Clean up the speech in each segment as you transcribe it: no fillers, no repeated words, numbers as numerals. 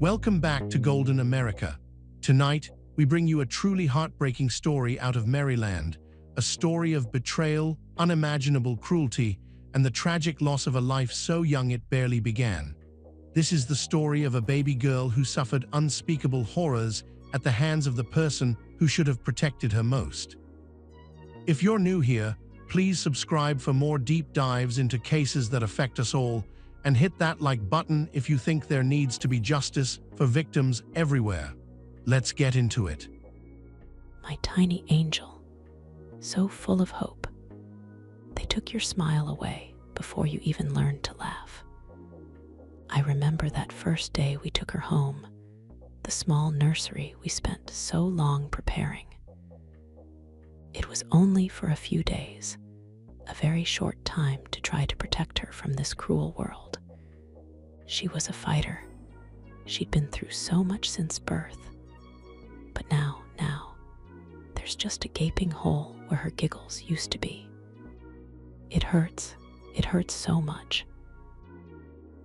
Welcome back to Golden America. Tonight, we bring you a truly heartbreaking story out of Maryland, a story of betrayal, unimaginable cruelty, and the tragic loss of a life so young it barely began. This is the story of a baby girl who suffered unspeakable horrors at the hands of the person who should have protected her most. If you're new here, please subscribe for more deep dives into cases that affect us all, and hit that like button if you think there needs to be justice for victims everywhere. Let's get into it. My tiny angel, so full of hope. They took your smile away before you even learned to laugh. I remember that first day we took her home, the small nursery we spent so long preparing. It was only for a few days, a very short time to try to protect her from this cruel world. She was a fighter. She'd been through so much since birth. But now, there's just a gaping hole where her giggles used to be. It hurts so much.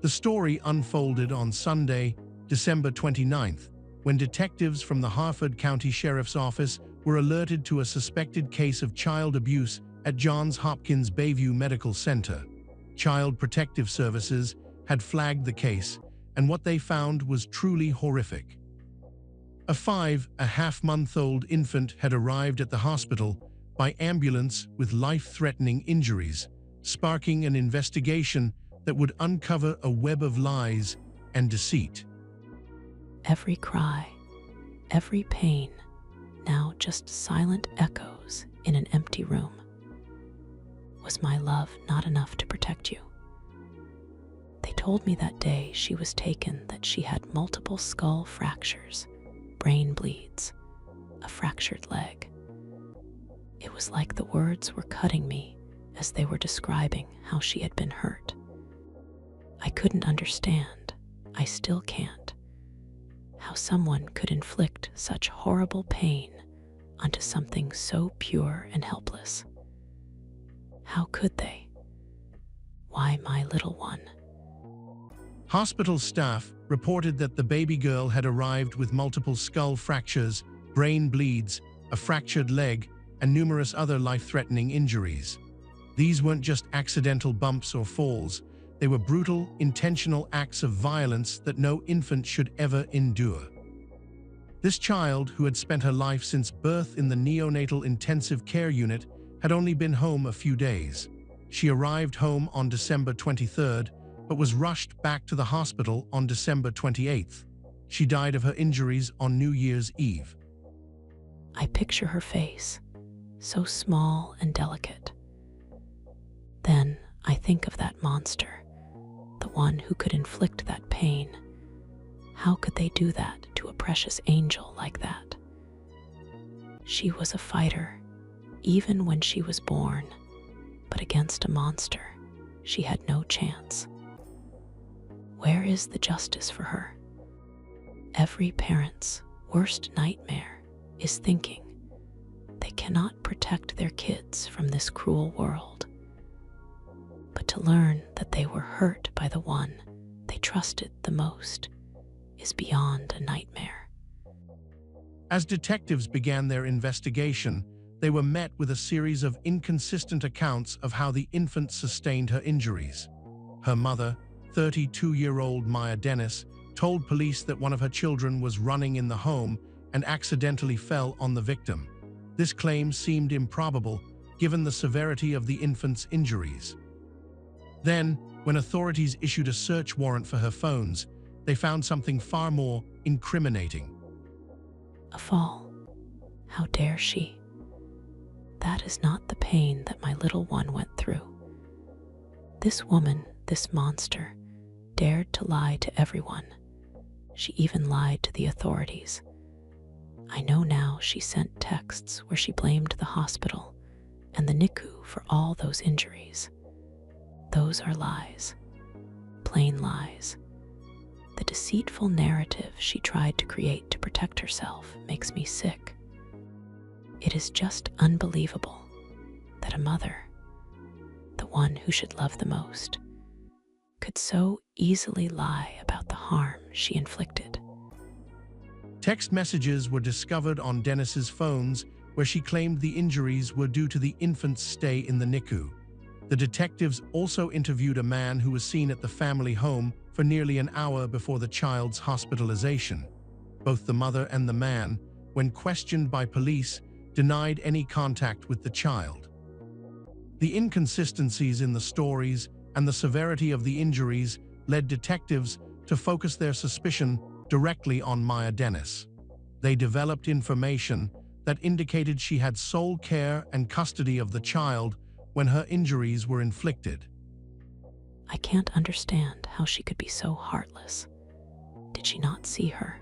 The story unfolded on Sunday, December 29th, when detectives from the Harford County Sheriff's Office were alerted to a suspected case of child abuse at Johns Hopkins Bayview Medical Center. Child Protective Services had flagged the case, and what they found was truly horrific. A 5.5-month-old infant had arrived at the hospital by ambulance with life-threatening injuries, sparking an investigation that would uncover a web of lies and deceit. Every cry, every pain, now just silent echoes in an empty room. Was my love not enough to protect you? They told me that day she was taken that she had multiple skull fractures, brain bleeds, a fractured leg. It was like the words were cutting me as they were describing how she had been hurt. I couldn't understand, I still can't, how someone could inflict such horrible pain onto something so pure and helpless. How could they? Why my little one? Hospital staff reported that the baby girl had arrived with multiple skull fractures, brain bleeds, a fractured leg, and numerous other life-threatening injuries. These weren't just accidental bumps or falls. They were brutal, intentional acts of violence that no infant should ever endure. This child, who had spent her life since birth in the neonatal intensive care unit, had only been home a few days. She arrived home on December 23rd, but was rushed back to the hospital on December 28th. She died of her injuries on New Year's Eve. I picture her face, so small and delicate. Then I think of that monster, the one who could inflict that pain. How could they do that to a precious angel like that? She was a fighter, even when she was born, but against a monster, she had no chance. Where is the justice for her? Every parent's worst nightmare is thinking they cannot protect their kids from this cruel world. But to learn that they were hurt by the one they trusted the most is beyond a nightmare. As detectives began their investigation, they were met with a series of inconsistent accounts of how the infant sustained her injuries. Her mother, 32-year-old Maya Dennis, told police that one of her children was running in the home and accidentally fell on the victim. This claim seemed improbable, given the severity of the infant's injuries. Then, when authorities issued a search warrant for her phones, they found something far more incriminating. A fall. How dare she? That is not the pain that my little one went through. This woman, this monster, dared to lie to everyone. She even lied to the authorities. I know now she sent texts where she blamed the hospital and the NICU for all those injuries. Those are lies. Plain lies. The deceitful narrative she tried to create to protect herself makes me sick. It is just unbelievable that a mother, the one who should love the most, could so easily lie about the harm she inflicted. Text messages were discovered on Dennis's phones where she claimed the injuries were due to the infant's stay in the NICU. The detectives also interviewed a man who was seen at the family home for nearly an hour before the child's hospitalization. Both the mother and the man, when questioned by police, denied any contact with the child. The inconsistencies in the stories and the severity of the injuries led detectives to focus their suspicion directly on Maya Dennis. They developed information that indicated she had sole care and custody of the child when her injuries were inflicted. I can't understand how she could be so heartless. Did she not see her?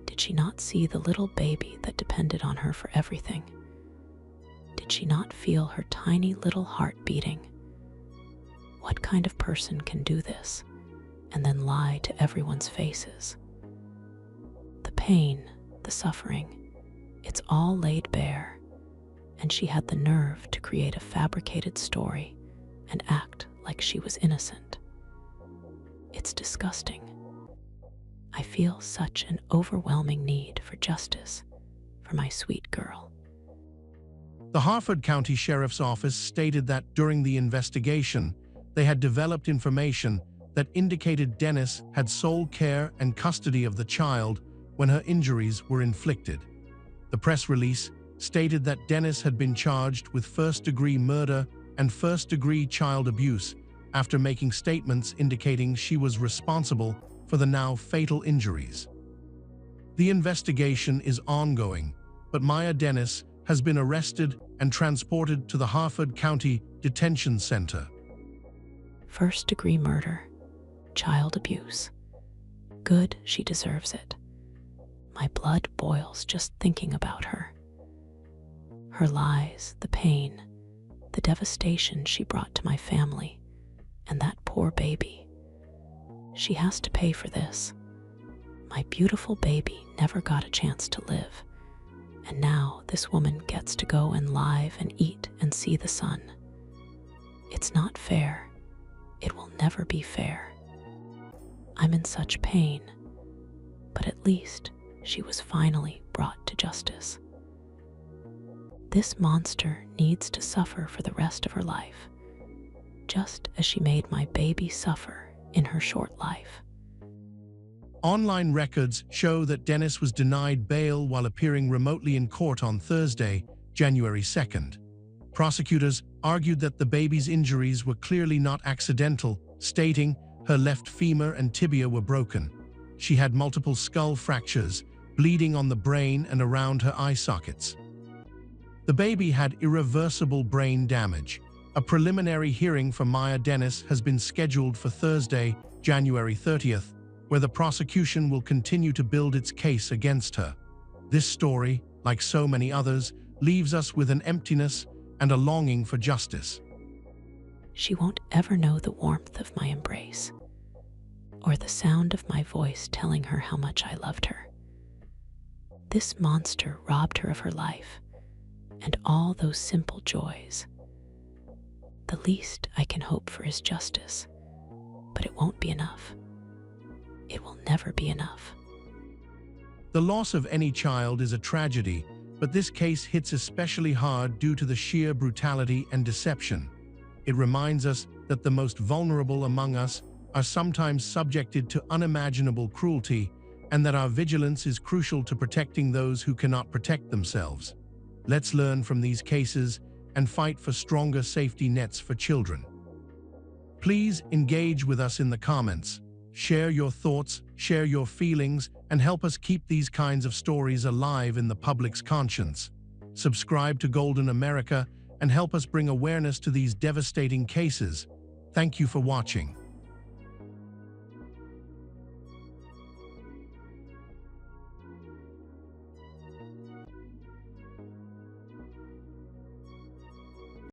Did she not see the little baby that depended on her for everything? Did she not feel her tiny little heart beating? What kind of person can do this and then lie to everyone's faces? The pain, the suffering, it's all laid bare, and she had the nerve to create a fabricated story and act like she was innocent. It's disgusting. I feel such an overwhelming need for justice for my sweet girl. The Harford County Sheriff's Office stated that during the investigation, they had developed information that indicated Dennis had sole care and custody of the child when her injuries were inflicted. The press release stated that Dennis had been charged with first-degree murder and first-degree child abuse after making statements indicating she was responsible for the now fatal injuries. The investigation is ongoing, but Maya Dennis has been arrested and transported to the Harford County Detention Center. First-degree murder, child abuse. Good, she deserves it. My blood boils just thinking about her. Her lies, the pain, the devastation she brought to my family, and that poor baby. She has to pay for this. My beautiful baby never got a chance to live, and now this woman gets to go and live and eat and see the sun. It's not fair. It will never be fair. I'm in such pain, but at least she was finally brought to justice. This monster needs to suffer for the rest of her life, just as she made my baby suffer in her short life. Online records show that Dennis was denied bail while appearing remotely in court on Thursday, January 2nd. Prosecutors argued that the baby's injuries were clearly not accidental, stating her left femur and tibia were broken. She had multiple skull fractures, bleeding on the brain and around her eye sockets. The baby had irreversible brain damage. A preliminary hearing for Maya Dennis has been scheduled for Thursday, January 30th, where the prosecution will continue to build its case against her. This story, like so many others, leaves us with an emptiness and a longing for justice. She won't ever know the warmth of my embrace, or the sound of my voice telling her how much I loved her. This monster robbed her of her life and all those simple joys. The least I can hope for is justice, but it won't be enough. It will never be enough. The loss of any child is a tragedy, but this case hits especially hard due to the sheer brutality and deception. It reminds us that the most vulnerable among us are sometimes subjected to unimaginable cruelty, and that our vigilance is crucial to protecting those who cannot protect themselves. Let's learn from these cases and fight for stronger safety nets for children. Please engage with us in the comments. Share your thoughts, share your feelings, and help us keep these kinds of stories alive in the public's conscience. Subscribe to Golden America and help us bring awareness to these devastating cases. Thank you for watching.